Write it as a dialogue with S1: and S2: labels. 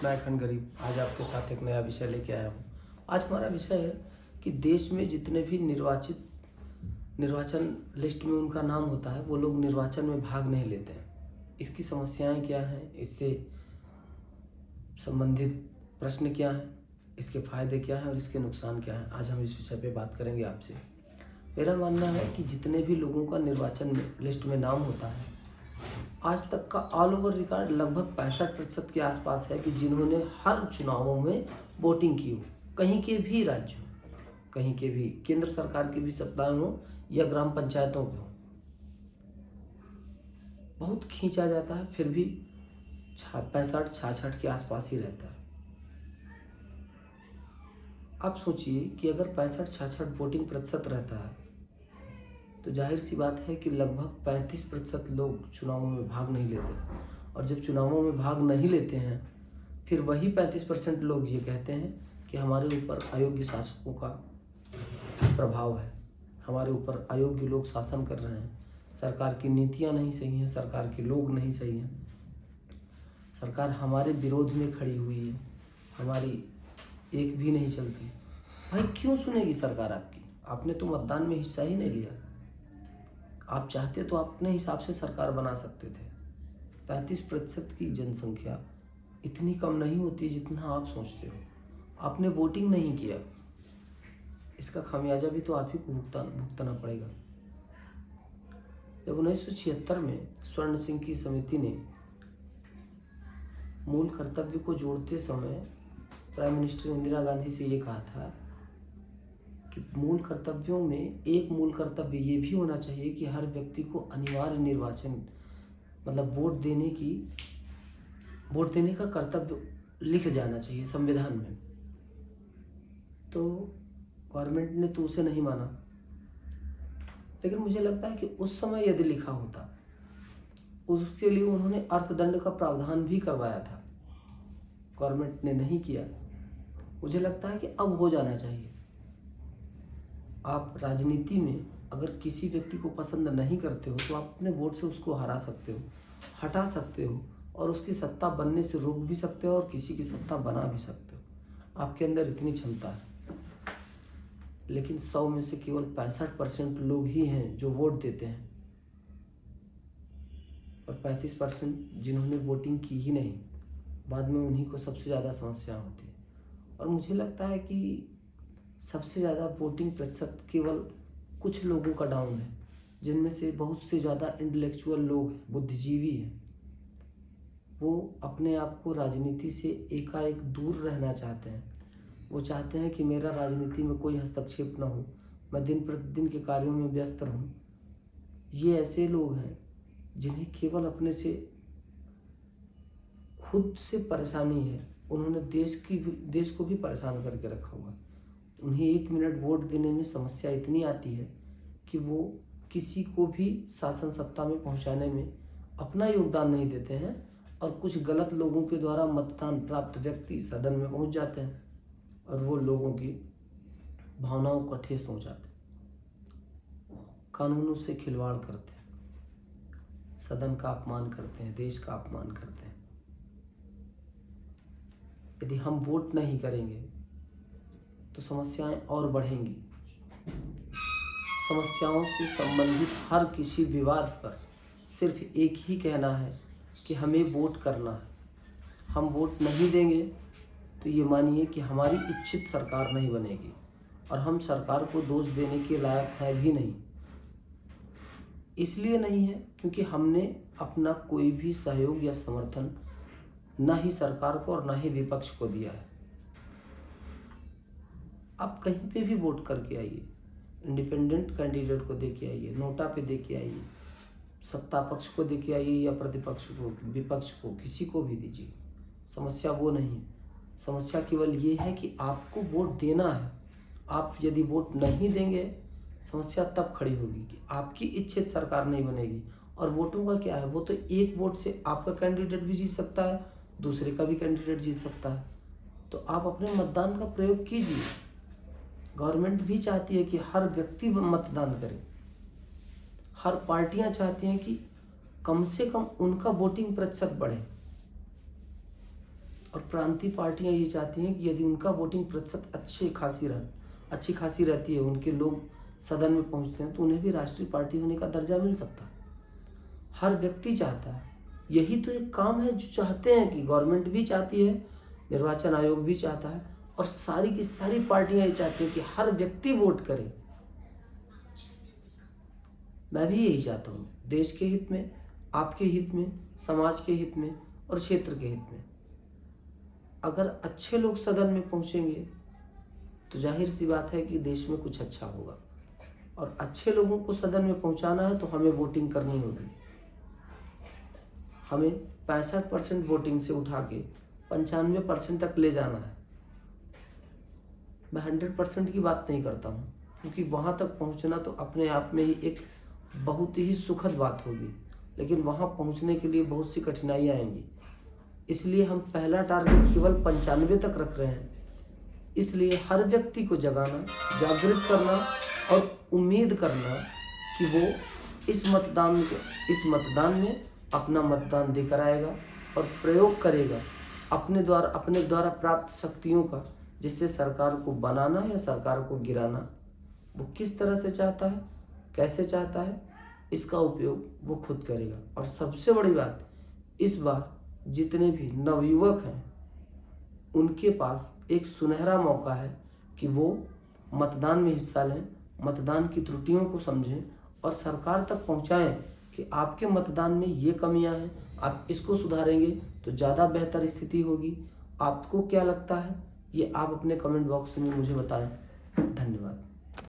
S1: मैं अखंड गरीब आज आपके साथ एक नया विषय लेके आया हूँ। आज हमारा विषय है कि देश में जितने भी निर्वाचन लिस्ट में उनका नाम होता है वो लोग निर्वाचन में भाग नहीं लेते हैं। इसकी समस्याएं क्या हैं, इससे संबंधित प्रश्न क्या हैं, इसके फायदे क्या हैं और इसके नुकसान क्या हैं, आज हम इस विषय पे बात करेंगे आपसे। मेरा मानना है कि जितने भी लोगों का निर्वाचन लिस्ट में नाम होता है, आज तक का ऑल ओवर रिकॉर्ड लगभग 65% के आसपास है कि जिन्होंने हर चुनावों में वोटिंग की हो, कहीं के भी राज्य हो, कहीं के भी केंद्र सरकार की भी सत्ताएं हो या ग्राम पंचायतों के हो। बहुत खींचा जाता है, फिर भी 65-66 के आसपास ही रहता है। आप सोचिए कि अगर 65-66 वोटिंग प्रतिशत रहता है तो जाहिर सी बात है कि लगभग 35% लोग चुनावों में भाग नहीं लेते, और जब चुनावों में भाग नहीं लेते हैं फिर वही 35% लोग ये कहते हैं कि हमारे ऊपर अयोग्य शासकों का प्रभाव है, हमारे ऊपर अयोग्य लोग शासन कर रहे हैं, सरकार की नीतियां नहीं सही हैं, सरकार के लोग नहीं सही हैं, सरकार हमारे विरोध में खड़ी हुई है, हमारी एक भी नहीं चलती। भाई क्यों सुनेगी सरकार आपकी? आपने तो मतदान में हिस्सा ही नहीं लिया। आप चाहते तो अपने हिसाब से सरकार बना सकते थे। 35% की जनसंख्या इतनी कम नहीं होती जितना आप सोचते हो। आपने वोटिंग नहीं किया, इसका खामियाजा भी तो आप ही को भुगतना पड़ेगा। जब 1976 में स्वर्ण सिंह की समिति ने मूल कर्तव्य को जोड़ते समय प्राइम मिनिस्टर इंदिरा गांधी से ये कहा था कि मूल कर्तव्यों में एक मूल कर्तव्य ये भी होना चाहिए कि हर व्यक्ति को अनिवार्य निर्वाचन मतलब वोट देने का कर्तव्य लिख जाना चाहिए संविधान में। तो गवर्नमेंट ने तो उसे नहीं माना, लेकिन मुझे लगता है कि उस समय यदि लिखा होता, उसके लिए उन्होंने अर्थदंड का प्रावधान भी करवाया था, गवर्नमेंट ने नहीं किया। मुझे लगता है कि अब हो जाना चाहिए। आप राजनीति में अगर किसी व्यक्ति को पसंद नहीं करते हो तो आप अपने वोट से उसको हरा सकते हो, हटा सकते हो, और उसकी सत्ता बनने से रोक भी सकते हो और किसी की सत्ता बना भी सकते हो। आपके अंदर इतनी क्षमता है। लेकिन 100 में से केवल 65% लोग ही हैं जो वोट देते हैं, और 35% जिन्होंने वोटिंग की ही नहीं, बाद में उन्हीं को सबसे ज़्यादा समस्या होती है। और मुझे लगता है कि सबसे ज़्यादा वोटिंग प्रतिशत केवल कुछ लोगों का डाउन है, जिनमें से बहुत से ज़्यादा इंटेलेक्चुअल लोग हैं, बुद्धिजीवी हैं। वो अपने आप को राजनीति से एकाएक दूर रहना चाहते हैं। वो चाहते हैं कि मेरा राजनीति में कोई हस्तक्षेप ना हो, मैं दिन प्रतिदिन के कार्यों में व्यस्त रहूं। ये ऐसे लोग हैं जिन्हें केवल अपने से खुद से परेशानी है। उन्होंने देश को भी परेशान करके रखा हुआ। उन्हें 1 मिनट वोट देने में समस्या इतनी आती है कि वो किसी को भी शासन सत्ता में पहुंचाने में अपना योगदान नहीं देते हैं, और कुछ गलत लोगों के द्वारा मतदान प्राप्त व्यक्ति सदन में पहुंच जाते हैं और वो लोगों की भावनाओं को ठेस पहुंचाते हैं, कानूनों से खिलवाड़ करते हैं, सदन का अपमान करते हैं, देश का अपमान करते हैं। यदि हम वोट नहीं करेंगे तो समस्याएं और बढ़ेंगी। समस्याओं से संबंधित हर किसी विवाद पर सिर्फ एक ही कहना है कि हमें वोट करना है। हम वोट नहीं देंगे तो ये मानिए कि हमारी इच्छित सरकार नहीं बनेगी, और हम सरकार को दोष देने के लायक हैं भी नहीं। इसलिए नहीं है क्योंकि हमने अपना कोई भी सहयोग या समर्थन ना ही सरकार को और ना ही विपक्ष को दिया है। आप कहीं पे भी वोट करके आइए, इंडिपेंडेंट कैंडिडेट को दे के आइए, नोटा पे दे के आइए, सत्ता पक्ष को दे के आइए या प्रतिपक्ष को, विपक्ष को, किसी को भी दीजिए। समस्या वो नहीं है। समस्या केवल ये है कि आपको वोट देना है। आप यदि वोट नहीं देंगे, समस्या तब खड़ी होगी कि आपकी इच्छित सरकार नहीं बनेगी। और वोटों का क्या है, वो तो एक वोट से आपका कैंडिडेट भी जीत सकता है, दूसरे का भी कैंडिडेट जीत सकता है। तो आप अपने मतदान का प्रयोग कीजिए। गवर्नमेंट भी चाहती है कि हर व्यक्ति मतदान करे। हर पार्टियां चाहती हैं कि कम से कम उनका वोटिंग प्रतिशत बढ़े। और प्रांतीय पार्टियां ये चाहती हैं कि यदि उनका वोटिंग प्रतिशत अच्छी खासी रहती है, उनके लोग सदन में पहुंचते हैं, तो उन्हें भी राष्ट्रीय पार्टी होने का दर्जा मिल सकता है। हर व्यक्ति चाहता है, यही तो एक काम है जो चाहते हैं कि गवर्नमेंट भी चाहती है, निर्वाचन आयोग भी चाहता है, और सारी की सारी पार्टियां ये चाहती हैं कि हर व्यक्ति वोट करे। मैं भी यही चाहता हूँ, देश के हित में, आपके हित में, समाज के हित में और क्षेत्र के हित में। अगर अच्छे लोग सदन में पहुँचेंगे तो जाहिर सी बात है कि देश में कुछ अच्छा होगा, और अच्छे लोगों को सदन में पहुँचाना है तो हमें वोटिंग करनी होगी। हमें 65% वोटिंग से उठा के 95% तक ले जाना है। मैं 100% की बात नहीं करता हूँ, क्योंकि वहाँ तक पहुँचना तो अपने आप में ही एक बहुत ही सुखद बात होगी, लेकिन वहाँ पहुँचने के लिए बहुत सी कठिनाइयाँ आएंगी। इसलिए हम पहला टारगेट केवल 95 तक रख रहे हैं। इसलिए हर व्यक्ति को जगाना, जागृत करना और उम्मीद करना कि वो इस मतदान में अपना मतदान देकर आएगा और प्रयोग करेगा अपने द्वारा प्राप्त शक्तियों का, जिससे सरकार को बनाना या सरकार को गिराना वो किस तरह से चाहता है, कैसे चाहता है, इसका उपयोग वो खुद करेगा। और सबसे बड़ी बात, इस बार जितने भी नवयुवक हैं उनके पास एक सुनहरा मौका है कि वो मतदान में हिस्सा लें, मतदान की त्रुटियों को समझें और सरकार तक पहुंचाएं कि आपके मतदान में ये कमियां हैं, आप इसको सुधारेंगे तो ज़्यादा बेहतर स्थिति होगी। आपको क्या लगता है, ये आप अपने कमेंट बॉक्स में मुझे बताएं। धन्यवाद।